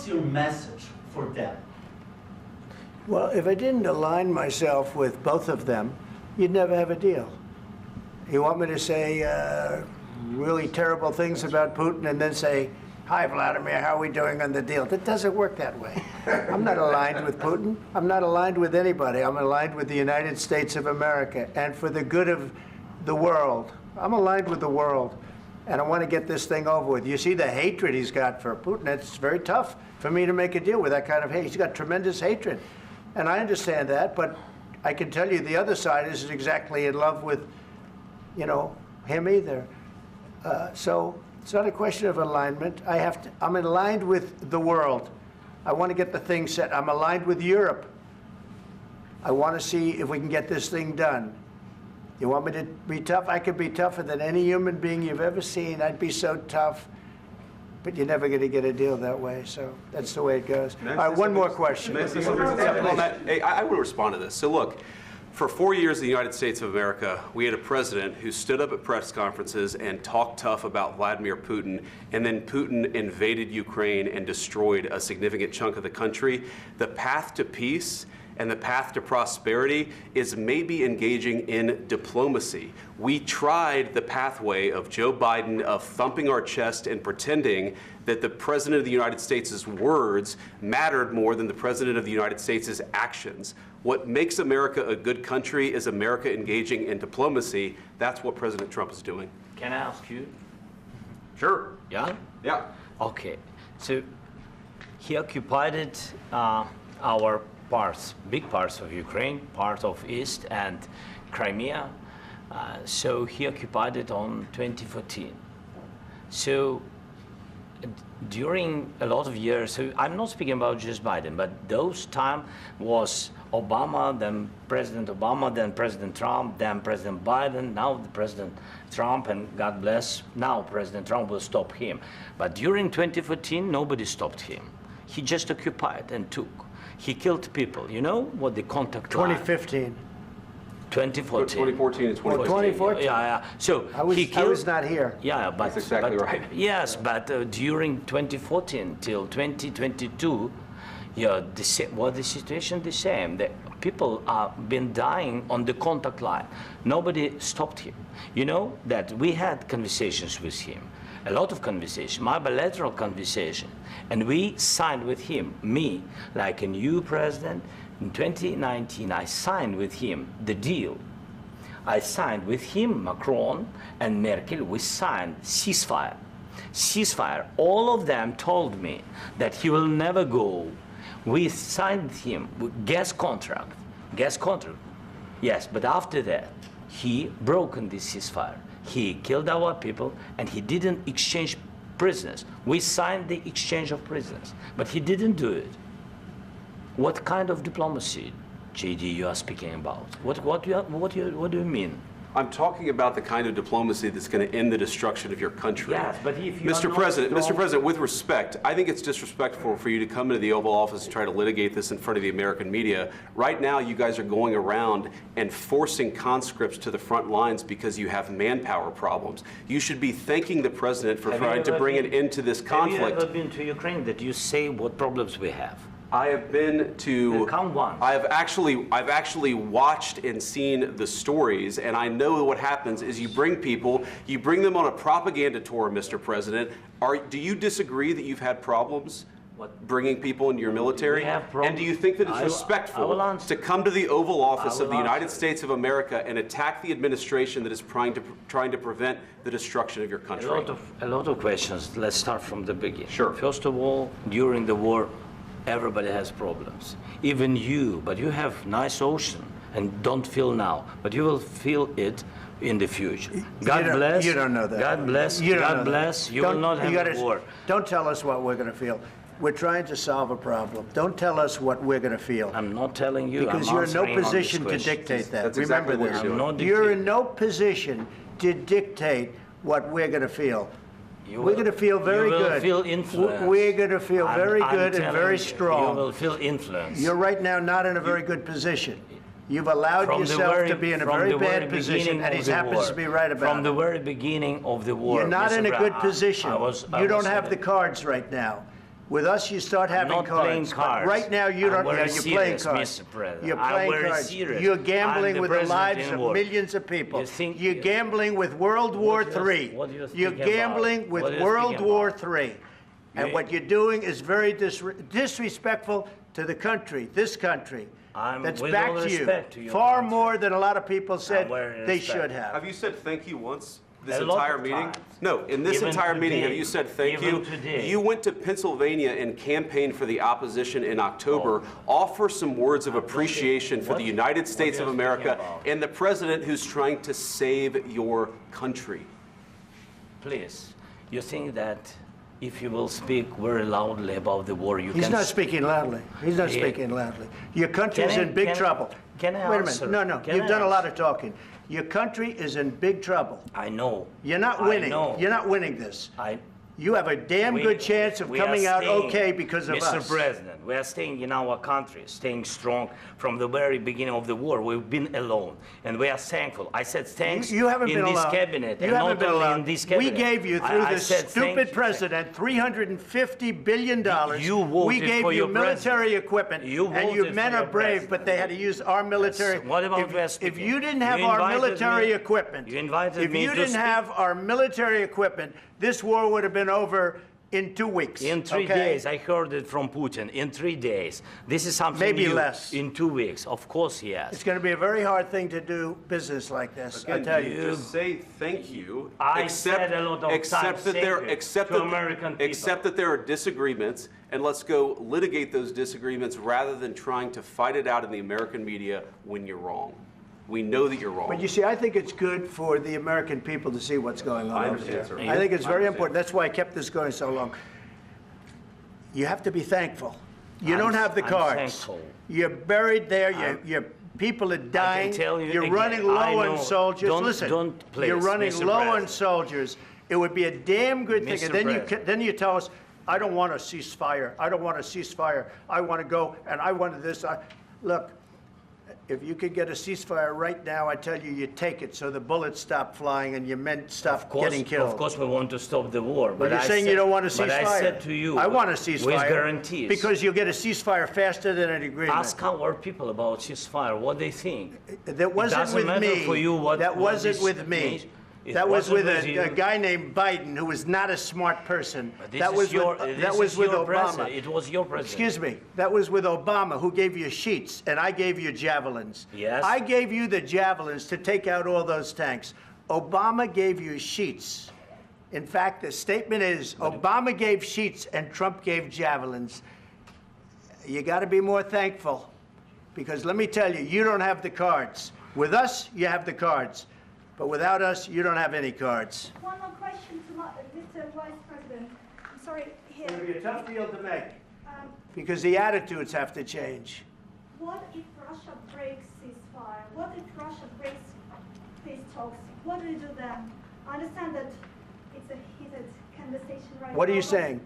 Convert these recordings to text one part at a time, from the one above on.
what's your message for them? Well, if I didn't align myself with both of them, you'd never have a deal. You want me to say really terrible things about Putin and then say, "Hi, Vladimir, how are we doing on the deal?" That doesn't work that way. I'm not aligned with Putin. I'm not aligned with anybody. I'm aligned with the United States of America. And for the good of the world, I'm aligned with the world. And I want to get this thing over with. You see the hatred he's got for Putin. It's very tough for me to make a deal with that kind of hate. He's got tremendous hatred. And I understand that, but I can tell you the other side isn't exactly in love with, you know, him either. So it's not a question of alignment. I'm aligned with the world. I want to get the thing set. I'm aligned with Europe. I want to see if we can get this thing done. You want me to be tough? I could be tougher than any human being you've ever seen. I'd be so tough. But you're never going to get a deal that way, so that's the way it goes. All right, one more question. I want to respond to this. So look, for 4 years in the United States of America, we had a president who stood up at press conferences and talked tough about Vladimir Putin, and then Putin invaded Ukraine and destroyed a significant chunk of the country. The path to peace and the path to prosperity is maybe engaging in diplomacy. We tried the pathway of Joe Biden of thumping our chest and pretending that the President of the United States' words mattered more than the President of the United States' actions. What makes America a good country is America engaging in diplomacy. That's what President Trump is doing. Can I ask you? Sure. Yeah? Yeah. Okay. So he occupied our parts, big parts of Ukraine, part of East and Crimea. So he occupied it on 2014. So during a lot of years, so I'm not speaking about just Biden, but those time was Obama, then President Obama, then President Trump, then President Biden, now the President Trump, and God bless, now President Trump will stop him. But during 2014, nobody stopped him. He just occupied and took. He killed people. You know what the contact line? 2015. 2014. 2014 and 2014. 2014. Yeah. So I was not here. Yeah, but that's exactly right. Yes, but during 2014 till 2022, yeah, the situation the same. The people have been dying on the contact line. Nobody stopped him. You know that we had conversations with him, a lot of conversation, my bilateral conversation, and we signed with him, me, like a new president. In 2019, I signed with him the deal. I signed with him, Macron and Merkel, we signed ceasefire. Ceasefire. All of them told me that he will never go. We signed him with gas contract. Yes, but after that, he broken this ceasefire. He killed our people and he didn't exchange prisoners. We signed the exchange of prisoners, but he didn't do it. What kind of diplomacy, JD, you are speaking about? What do you mean? I'm talking about the kind of diplomacy that's going to end the destruction of your country. Yes, but if you Mr. President, with respect, I think it's disrespectful for you to come into the Oval Office and try to litigate this in front of the American media. Right now, you guys are going around and forcing conscripts to the front lines because you have manpower problems. You should be thanking the President for trying to bring an end to this conflict. Have you ever been to Ukraine that you say what problems we have? I have been to. Count one. I've actually watched and seen the stories, and I know what happens is you bring people, you bring them on a propaganda tour, Mr. President. Do you disagree that you've had problems bringing people into your military? And do you think that it's respectful to come to the Oval Office of the United States of America and attack the administration that is trying to prevent the destruction of your country? A lot of questions. Let's start from the beginning. Sure. First of all, during the war, everybody has problems. Even you, but you have nice ocean and don't feel now, but you will feel it in the future. God bless. You don't know that. God bless. God bless. You will not have a war. Don't tell us what we're going to feel. We're trying to solve a problem. Don't tell us what we're going to feel. I'm not telling you. Because you're in no position to dictate that. That's Remember exactly this. You're in no position to dictate what we're going to feel. We're going to feel very good. You will feel influence. We're going to feel very good and very strong. You will feel influence. You're right now not in a very good position. You've allowed yourself to be in a very bad position, and he happens to be right about it. From the very beginning of the war. You're not in a good position. You don't have the cards right now. With us, you start having not cards. playing But cards. right now, you don't. I'm very You're playing serious, cards. Mr. President. You're I'm playing very cards. serious. You're I'm gambling the with the president lives in of war. millions of people. You think- You're gambling with World War III. What do you You're speak about? gambling with What do you World speak War about? III. And You- what you're doing is very disrespectful to the country, this country. That's with all backed you respect to your far country. more than a lot of people said very they respect. should have. Have you said thank you once this A lot entire of meeting? times. No, in this Even entire meeting, have today. you said thank Even you? today. You went to Pennsylvania and campaigned for the opposition in October. Offer some words of appreciation for what- the United States what of are you speaking America about? and the president who's trying to save your country. Please, you think that if you will speak very loudly about the war, you He's can... not speaking loudly. He's not Yeah. speaking loudly. Your country is Can I- in big can- trouble. can I Wait a answer? minute. No, Can you've I done a lot answer? of talking. Your country is in big trouble. I know. You're not I winning. know. You're not winning this. I, You have a damn we- good chance of we are coming out staying- okay because of Mr. us. President, we are staying in our country, staying strong from the very beginning of the war. We've been alone, and we are thankful. I said thanks You haven't in been this alone. cabinet, You and haven't not been only alone. in this We cabinet. gave you, through I this said thank stupid you. president, $350 billion. You voted We gave for you your military president. equipment, You and you voted men for are your brave, but they had to use our military. Yes. What about if, we are if speaking? you didn't have You our invited military me- equipment, you invited if me you to didn't speak. have our military equipment, this war would have been over in 2 weeks. In 3 okay? days, I heard it from Putin. In 3 days, this is something Maybe new. less. In 2 weeks, of course, yes. It's going to be a very hard thing to do business like this. I Again, tell you you. just say thank you. I said a lot of except times that thank there, you except to that, American people. except that there are disagreements, and let's go litigate those disagreements rather than trying to fight it out in the American media when you're wrong. We know that you're wrong. But you see, I think it's good for the American people to see what's going on I over understand, there. sir. I think it's I very understand. important. That's why I kept this going so long. You have to be thankful. You I'm- don't have the I'm cards. thankful. You're buried there. Your people are dying. tell you You're again, running I low know. on soldiers. Don't- Listen, don't, please, you're running Mr. low on President. soldiers. It would be a damn good thing. Mr. And then President. then you tell us, I don't want a ceasefire. I don't want a ceasefire. I want to go and I wanted this. Look, if you could get a ceasefire right now, I tell you, you take it so the bullets stop flying and your men stop getting killed. Of course, we want to stop the war. But you're saying you don't want a ceasefire. But I said to you, I want a ceasefire. with guarantees. Because you'll get a ceasefire faster than an agreement. Ask our people about ceasefire, what they think. That wasn't doesn't with matter me. for you what- that what wasn't this with me. means. It That was wasn't with with you. a guy named Biden, who was not a smart person. This That is was your, with, this that was is with your Obama. president. It was your president. Excuse me. That was with Obama, who gave you sheets, and I gave you javelins. Yes. I gave you the javelins to take out all those tanks. Obama gave you sheets. In fact, the statement is Obama gave sheets and Trump gave javelins. You got to be more thankful, because let me tell you, you don't have the cards. With us, you have the cards. But without us, you don't have any cards. One more question to Mr. Vice President. I'm sorry, here. It's going to be a tough deal to make, Um, because the attitudes have to change. what if Russia breaks ceasefire? What if Russia breaks peace talks? What do you do then? I understand that it's a heated conversation right now. What are you but saying?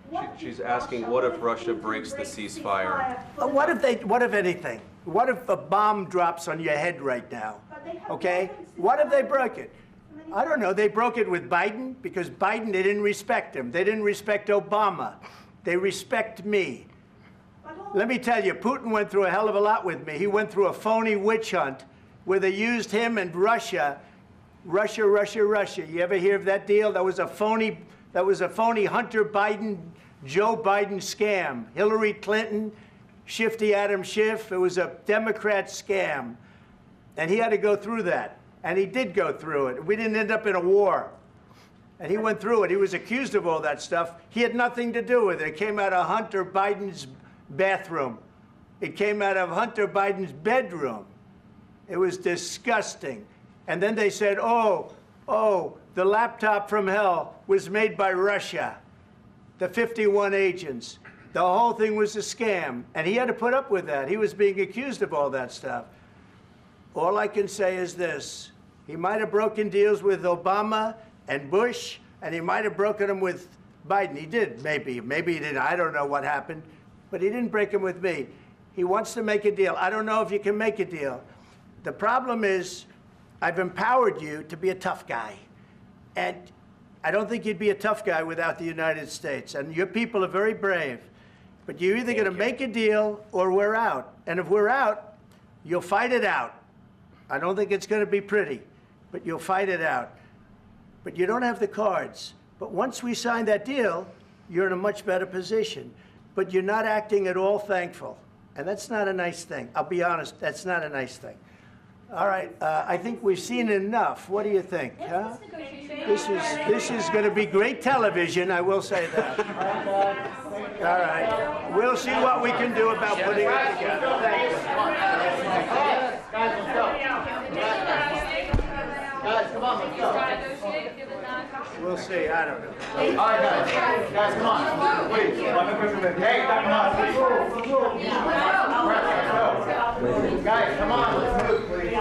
what She's if asking, Russia- what if if Russia Putin breaks the breaks ceasefire? for the What if Russians? what if anything? What if a bomb drops on your head right now? But they have Okay? broken What if they ceasefire broke it? so many I don't know. They broke it with Biden because Biden, they didn't respect him. They didn't respect Obama. They respect me. But all- Let me tell you, Putin went through a hell of a lot with me. He went through a phony witch hunt where they used him and Russia. You ever hear of that deal? That was a phony Hunter Biden, Joe Biden scam. Hillary Clinton, Shifty Adam Schiff. It was a Democrat scam. And he had to go through that. And he did go through it. We didn't end up in a war. And he went through it. He was accused of all that stuff. He had nothing to do with it. It came out of Hunter Biden's bathroom. It came out of Hunter Biden's bedroom. It was disgusting. And then they said, oh, the laptop from hell was made by Russia, the 51 agents. The whole thing was a scam. And he had to put up with that. He was being accused of all that stuff. All I can say is this. He might have broken deals with Obama and Bush, and he might have broken them with Biden. He did, maybe. Maybe he didn't. I don't know what happened. But he didn't break them with me. He wants to make a deal. I don't know if you can make a deal. The problem is I've empowered you to be a tough guy. And I don't think you'd be a tough guy without the United States. And your people are very brave. But you're either going to make a deal or we're out. And if we're out, you'll fight it out. I don't think it's going to be pretty, but you'll fight it out. But you don't have the cards. But once we sign that deal, you're in a much better position. But you're not acting at all thankful. And that's not a nice thing. I'll be honest, that's not a nice thing. All right, I think we've seen enough. What do you think? Huh? This is going to be great television, I will say that. All right, we'll see what we can do about putting it together. Thank you. Guys, let's go. Guys, come on, let's go. We'll see, I don't know. All right, guys, come on. Please, hey, come on, please. Guys, come on, let's move, please.